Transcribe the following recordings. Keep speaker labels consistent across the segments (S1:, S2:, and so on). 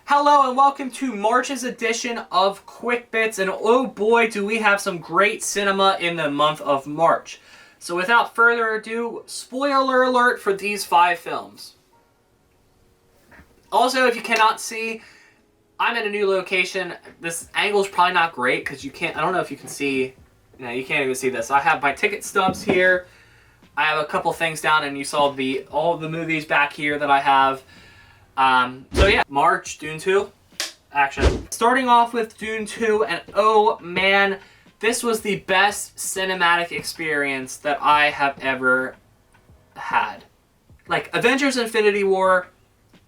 S1: Hello and welcome to March's edition of Quick Bits, and oh boy do we have some great cinema in the month of March. So without further ado, spoiler alert for these 5 films. Also, if you cannot see, I'm in a new location. This angle is probably not great because you can't, I don't know if you can see, you can't even see this. I have my ticket stubs here. I have a couple things down, and you saw all of the movies back here that I have. So yeah, March, Dune 2, action. Starting off with Dune 2, and oh man, this was the best cinematic experience that I have ever had. Like, Avengers Infinity War,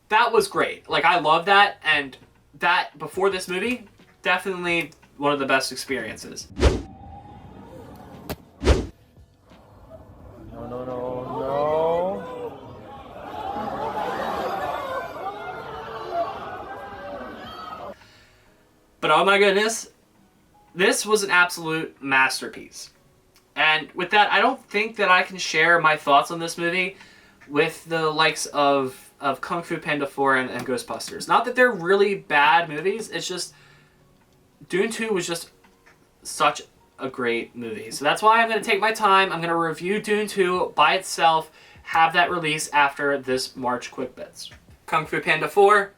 S1: that was great. Like, I love that, and that, before this movie, definitely one of the best experiences.
S2: No.
S1: But oh my goodness, this was an absolute masterpiece. And with that, I don't think that I can share my thoughts on this movie with the likes of Kung Fu Panda 4 and Ghostbusters. Not that they're really bad movies, it's just Dune 2 was just such a great movie. So that's why I'm going to take my time. I'm going to review Dune 2 by itself, have that release after this March Quick Bits. Kung Fu Panda 4,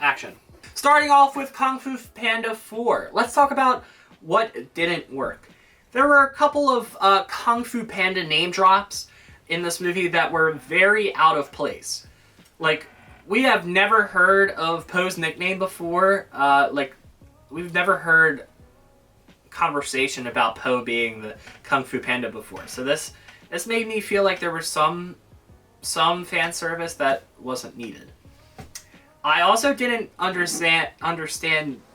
S1: action. Starting off with Kung Fu Panda 4, let's talk about what didn't work. There were a couple of Kung Fu Panda name drops in this movie that were very out of place. Like, we have never heard of Poe's nickname before. We've never heard conversation about Poe being the Kung Fu Panda before. So this made me feel like there was some fan service that wasn't needed. I also didn't understand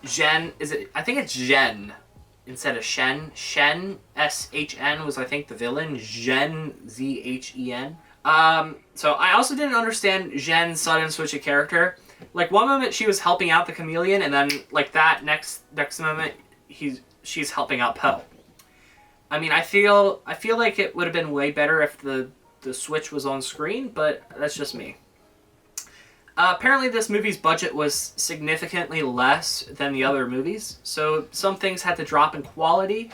S1: Zhen. I think it's Zhen instead of Shen. Shen, S-H-N, was, I think, the villain. Zhen, Z-H-E-N. So I also didn't understand Zhen's sudden switch of character. Like, one moment she was helping out the chameleon, and then, like, that next moment she's helping out Poe. I mean, I feel like it would have been way better if the switch was on screen, but that's just me. Apparently this movie's budget was significantly less than the other movies, so some things had to drop in quality.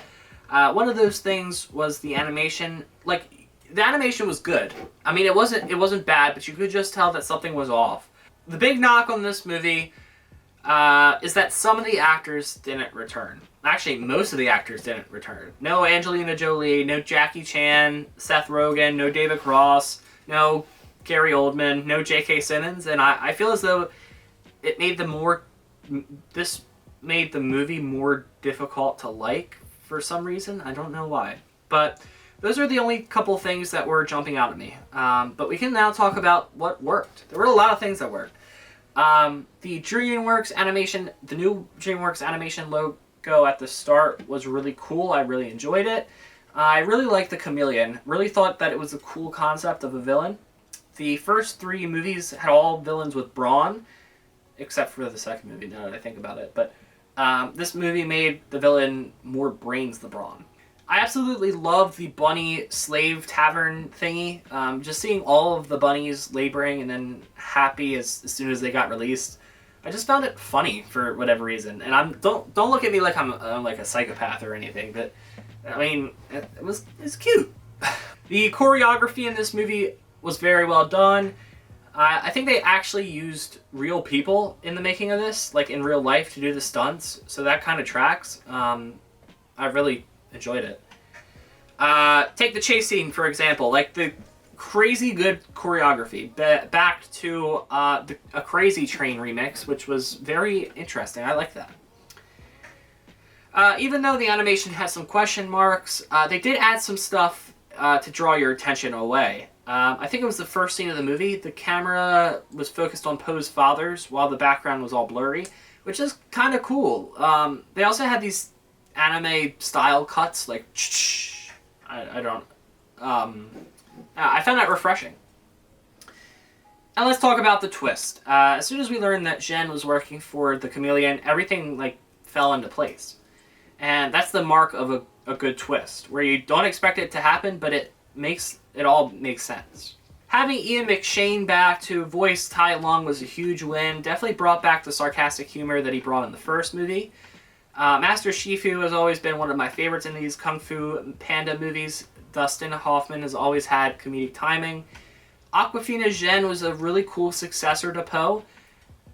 S1: One of those things was the animation. Like, the animation was good. I mean, it wasn't bad, but you could just tell that something was off. The big knock on this movie is that some of the actors didn't return. Actually, most of the actors didn't return. No Angelina Jolie, no Jackie Chan, Seth Rogen, no David Cross, no Gary Oldman, no J.K. Simmons, and I feel as though this made the movie more difficult to like for some reason. I don't know why. But those are the only couple things that were jumping out at me. But we can now talk about what worked. There were a lot of things that worked. The DreamWorks animation, the new DreamWorks animation logo at the start was really cool. I really enjoyed it. I really liked the chameleon. Really thought that it was a cool concept of a villain. The first 3 movies had all villains with brawn, except for the second movie, now that I think about it. But this movie made the villain more brains than brawn. I absolutely loved the bunny slave tavern thingy. Just seeing all of the bunnies laboring and then happy as soon as they got released. I just found it funny for whatever reason. And don't look at me like I'm like a psychopath or anything, but I mean, it's cute. The choreography in this movie was very well done. I think they actually used real people in the making of this, like in real life, to do the stunts, so that kind of tracks. I really enjoyed it. Take the chase scene, for example, like the crazy good choreography, back to a Crazy Train remix, which was very interesting. I like that. Even though the animation has some question marks, they did add some stuff to draw your attention away. I think it was the first scene of the movie. The camera was focused on Poe's fathers while the background was all blurry, which is kind of cool. They also had these anime style cuts, like I found that refreshing. And let's talk about the twist. As soon as we learned that Zhen was working for the chameleon, everything fell into place. And that's the mark of a good twist, where you don't expect it to happen, but it all makes sense. Having Ian McShane back to voice Tai Lung was a huge win. Definitely brought back the sarcastic humor that he brought in the first movie. Master Shifu has always been one of my favorites in these Kung Fu Panda movies. Dustin Hoffman has always had comedic timing. Awkwafina Zhen was a really cool successor to Po,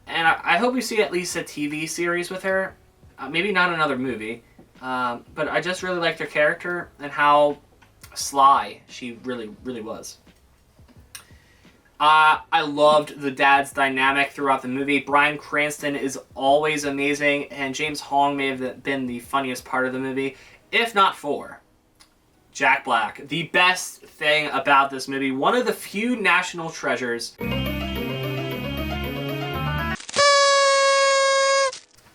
S1: and I hope we see at least a TV series with her. Maybe not another movie, but I just really liked her character and how sly she really, really was. I loved the dad's dynamic throughout the movie. Bryan Cranston is always amazing, and James Hong may have been the funniest part of the movie, if not for Jack Black. The best thing about this movie, one of the few national treasures.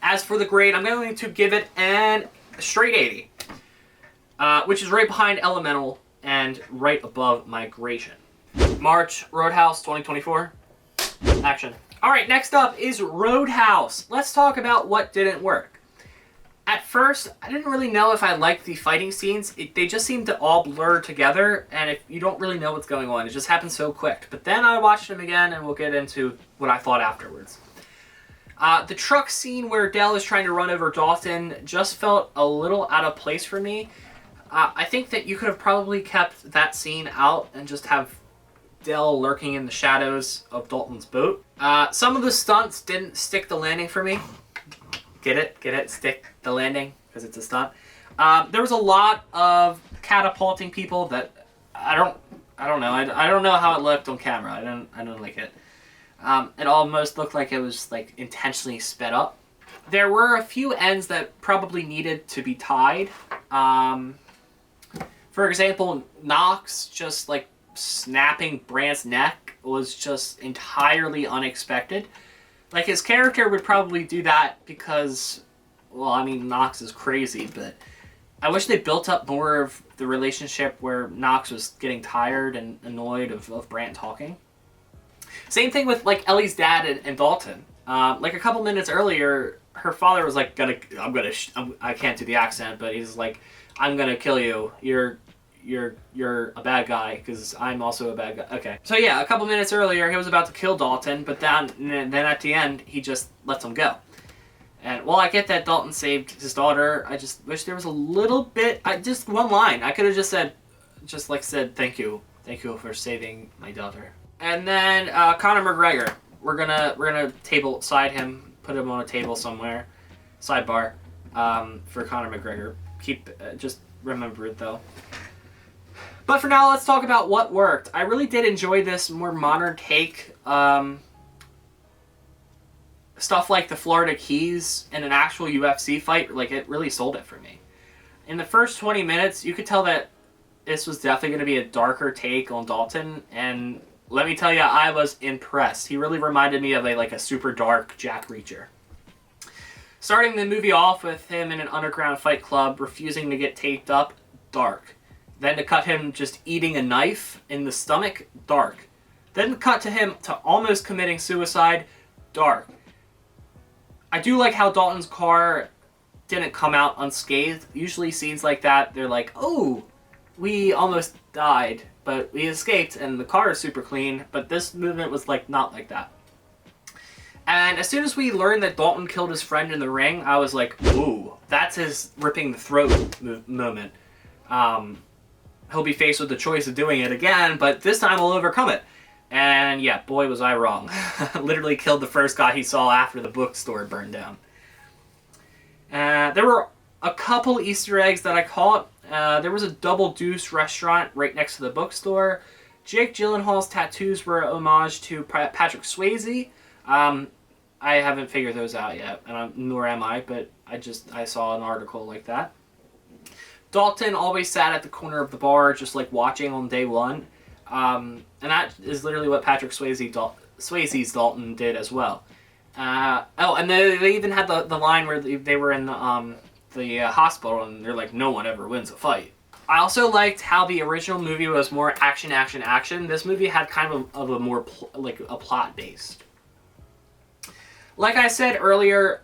S1: As for the grade, I'm going to give it an straight 80, which is right behind Elemental and right above Migration. March, Roadhouse 2024. Action. Alright, next up is Roadhouse. Let's talk about what didn't work. At first, I didn't really know if I liked the fighting scenes. They just seemed to all blur together, and if you don't really know what's going on, it just happens so quick. But then I watched them again, and we'll get into what I thought afterwards. The truck scene where Dell is trying to run over Dalton just felt a little out of place for me. I think that you could have probably kept that scene out and just have Dell lurking in the shadows of Dalton's boat. Some of the stunts didn't stick the landing for me. Get it? Get it? Stick the landing because it's a stunt. There was a lot of catapulting people that I don't know. I don't know how it looked on camera. I don't like it. It almost looked like it was like intentionally sped up. There were a few ends that probably needed to be tied. For example, Knox just like snapping Brandt's neck was just entirely unexpected. Like, his character would probably do that because, well, I mean, Knox is crazy, but I wish they built up more of the relationship where Knox was getting tired and annoyed of Brandt talking. Same thing with, like, Ellie's dad and Dalton. Like, a couple minutes earlier, her father was like, I can't do the accent, but he's like, I'm gonna kill you. You're a bad guy because I'm also a bad guy. Okay. So yeah, a couple minutes earlier, he was about to kill Dalton, but then at the end, he just lets him go. And while I get that Dalton saved his daughter, I just wish there was a little bit, just one line. I could have just said, thank you for saving my daughter. And then Conor McGregor, we're gonna table side him, put him on a table somewhere, sidebar, for Conor McGregor. Just remember it though. But for now, let's talk about what worked. I really did enjoy this more modern take. Stuff like the Florida Keys and an actual UFC fight, like, it really sold it for me. In the first 20 minutes, you could tell that this was definitely going to be a darker take on Dalton, and let me tell you, I was impressed. He really reminded me of a super dark Jack Reacher. Starting the movie off with him in an underground fight club, refusing to get taped up, dark. Then to cut him just eating a knife in the stomach, dark. Then cut to him to almost committing suicide, dark. I do like how Dalton's car didn't come out unscathed. Usually scenes like that, they're like, oh, we almost died, but we escaped and the car is super clean, but this movement was not like that. And as soon as we learned that Dalton killed his friend in the ring, I was like, ooh, that's his ripping the throat moment. He'll be faced with the choice of doing it again, but this time he'll overcome it. And yeah, boy was I wrong. Literally killed the first guy he saw after the bookstore burned down. There were a couple Easter eggs that I caught. There was a Double Deuce restaurant right next to the bookstore. Jake Gyllenhaal's tattoos were an homage to Patrick Swayze. I haven't figured those out yet, and nor am I, but I saw an article like that. Dalton always sat at the corner of the bar, just watching on day one. And that is literally what Patrick Swayze's Dalton did as well. And they even had the line where they were in the hospital, and they're like, no one ever wins a fight. I also liked how the original movie was more action. This movie had kind of a more a plot based. Like I said earlier,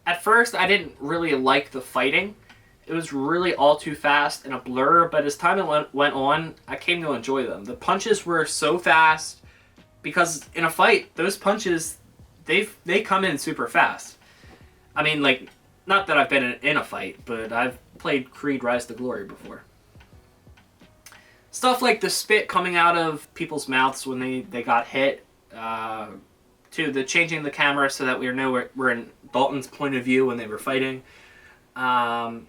S1: at first I didn't really like the fighting. It was really all too fast and a blur, but as time went on, I came to enjoy them. The punches were so fast because in a fight, those punches, they come in super fast. I mean, like, not that I've been in a fight, but I've played Creed Rise to Glory before. Stuff like the spit coming out of people's mouths when they got hit, to the changing the camera so that we know we're in Dalton's point of view when they were fighting.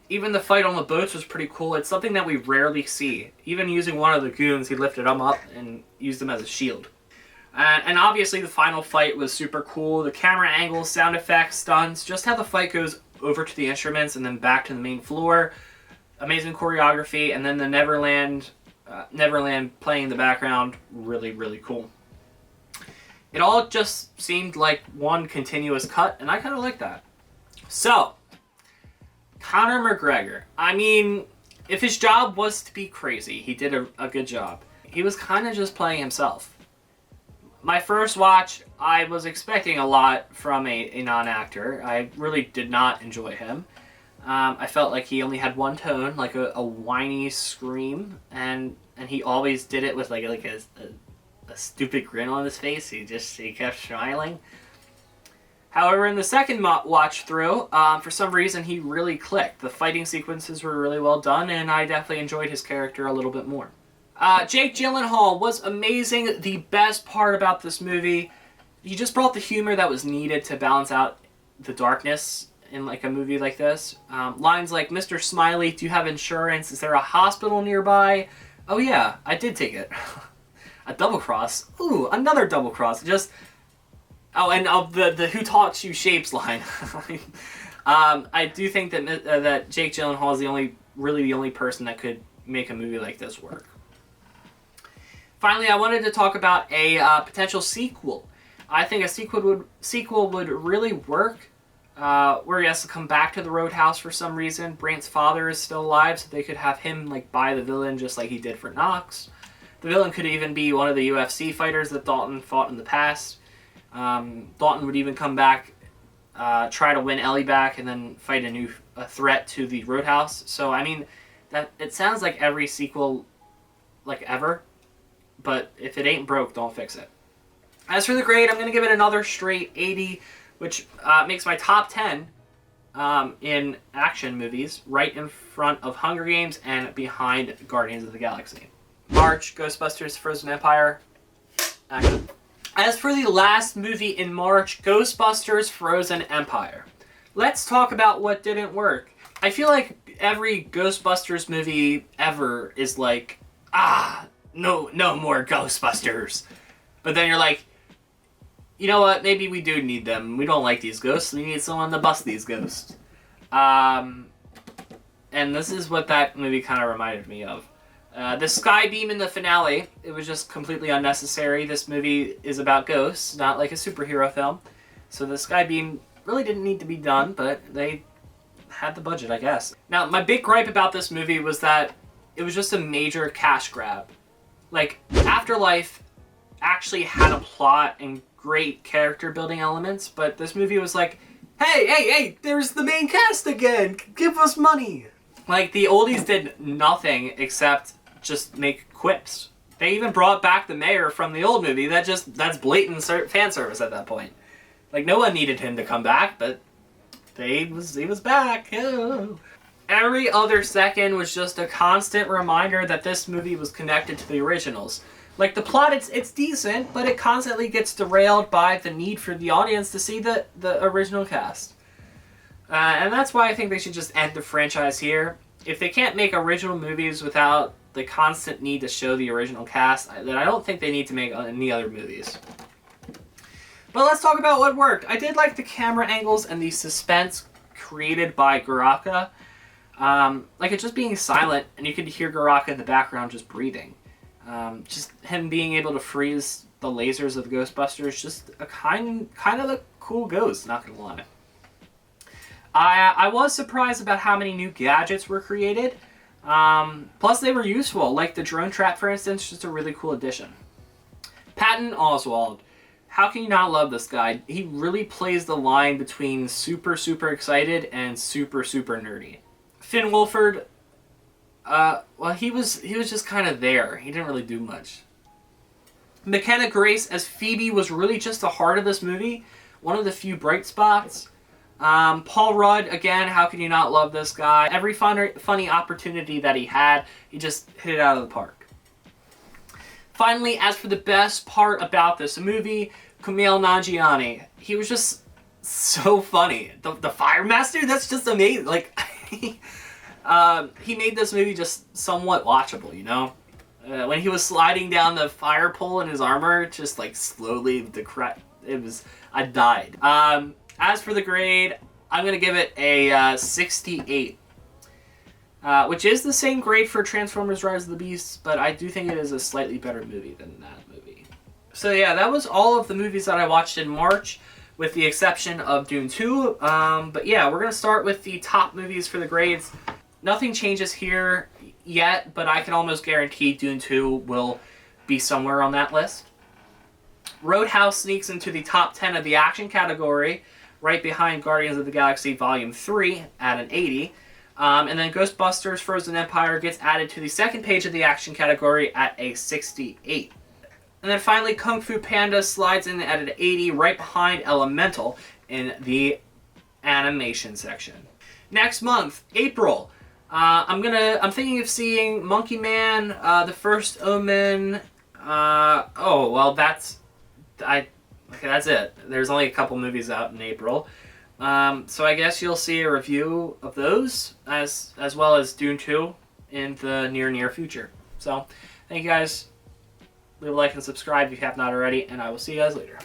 S1: Even the fight on the boats was pretty cool. It's something that we rarely see. Even using one of the goons, he lifted him up and used him as a shield. And obviously the final fight was super cool. The camera angles, sound effects, stunts, just how the fight goes over to the instruments and then back to the main floor. Amazing choreography, and then the Neverland playing in the background, really, really cool. It all just seemed like one continuous cut, and I kind of like that. So, Conor McGregor. I mean, if his job was to be crazy, he did a good job. He was kind of just playing himself. My first watch, I was expecting a lot from a non-actor. I really did not enjoy him. I felt like he only had one tone, like a whiny scream, and he always did it with like a stupid grin on his face. He kept smiling. However, in the second watch through, for some reason he really clicked. The fighting sequences were really well done, and I definitely enjoyed his character a little bit more. Jake Gyllenhaal was amazing. The best part about this movie, he just brought the humor that was needed to balance out the darkness in like a movie like this. Lines like, "Mr. Smiley, do you have insurance? Is there a hospital nearby? Oh yeah, I did take it." A double cross. Ooh, another double cross. Just, oh, and the "Who taught you shapes" line. I do think that Jake Gyllenhaal is the only person that could make a movie like this work. Finally, I wanted to talk about a potential sequel. I think a sequel would really work, where he has to come back to the Roadhouse for some reason. Brant's father is still alive, so they could have him like buy the villain just like he did for Knox. The villain could even be one of the UFC fighters that Dalton fought in the past. Dalton would even come back, try to win Ellie back, and then fight a threat to the Roadhouse. So I mean, that it sounds like every sequel, like ever. But if it ain't broke, don't fix it. As for the grade, I'm going to give it another straight 80, which makes my top 10 in action movies, right in front of Hunger Games and behind Guardians of the Galaxy. March, Ghostbusters Frozen Empire, action. As for the last movie in March, Ghostbusters Frozen Empire. Let's talk about what didn't work. I feel like every Ghostbusters movie ever is like, no more Ghostbusters. But then you're like, you know what, maybe we do need them. We don't like these ghosts. We need someone to bust these ghosts. And this is what that movie kind of reminded me of. The sky beam in the finale, it was just completely unnecessary. This movie is about ghosts, not like a superhero film. So the sky beam really didn't need to be done, but they had the budget, I guess. Now, my big gripe about this movie was that it was just a major cash grab. Like, Afterlife actually had a plot and great character building elements, but this movie was like, hey, there's the main cast again! Give us money! Like, the oldies did nothing except just make quips. They even brought back the mayor from the old movie. That's blatant fan service at that point. Like, no one needed him to come back, but he was back. Oh. Every other second was just a constant reminder that this movie was connected to the originals. Like, the plot, it's decent, but it constantly gets derailed by the need for the audience to see the original cast. And that's why I think they should just end the franchise here. If they can't make original movies without the constant need to show the original cast, then I don't think they need to make any other movies. But let's talk about what worked. I did like the camera angles and the suspense created by Goraka. Like, it just being silent, and you could hear Goraka in the background just breathing. Just him being able to freeze the lasers of the Ghostbusters, just a kind of a cool ghost, not gonna lie. I was surprised about how many new gadgets were created. Plus, they were useful. Like the drone trap, for instance, just a really cool addition. Patton Oswalt. How can you not love this guy? He really plays the line between super, super excited and super, super nerdy. Finn Wolford, well, he was just kind of there. He didn't really do much. McKenna Grace as Phoebe was really just the heart of this movie. One of the few bright spots. Paul Rudd, again, how can you not love this guy? Every funny opportunity that he had, he just hit it out of the park. Finally, as for the best part about this movie, Kumail Nanjiani. He was just so funny. The Fire Master, that's just amazing. Like, he made this movie just somewhat watchable, you know? When he was sliding down the fire pole in his armor, just like slowly, I died. As for the grade, I'm going to give it a 68. Which is the same grade for Transformers Rise of the Beasts, but I do think it is a slightly better movie than that movie. So yeah, that was all of the movies that I watched in March, with the exception of Dune 2. But yeah, we're going to start with the top movies for the grades. Nothing changes here yet, but I can almost guarantee Dune 2 will be somewhere on that list. Roadhouse sneaks into the top 10 of the action category, right behind Guardians of the Galaxy Volume 3 at an 80. And then Ghostbusters Frozen Empire gets added to the second page of the action category at a 68. And then finally, Kung Fu Panda slides in at an 80, right behind Elemental in the animation section. Next month, April. I'm thinking of seeing Monkey Man, The First Omen. That's it. There's only a couple movies out in April. So I guess you'll see a review of those as well as Dune 2 in the near future. So thank you guys. Leave a like and subscribe if you have not already, and I will see you guys later.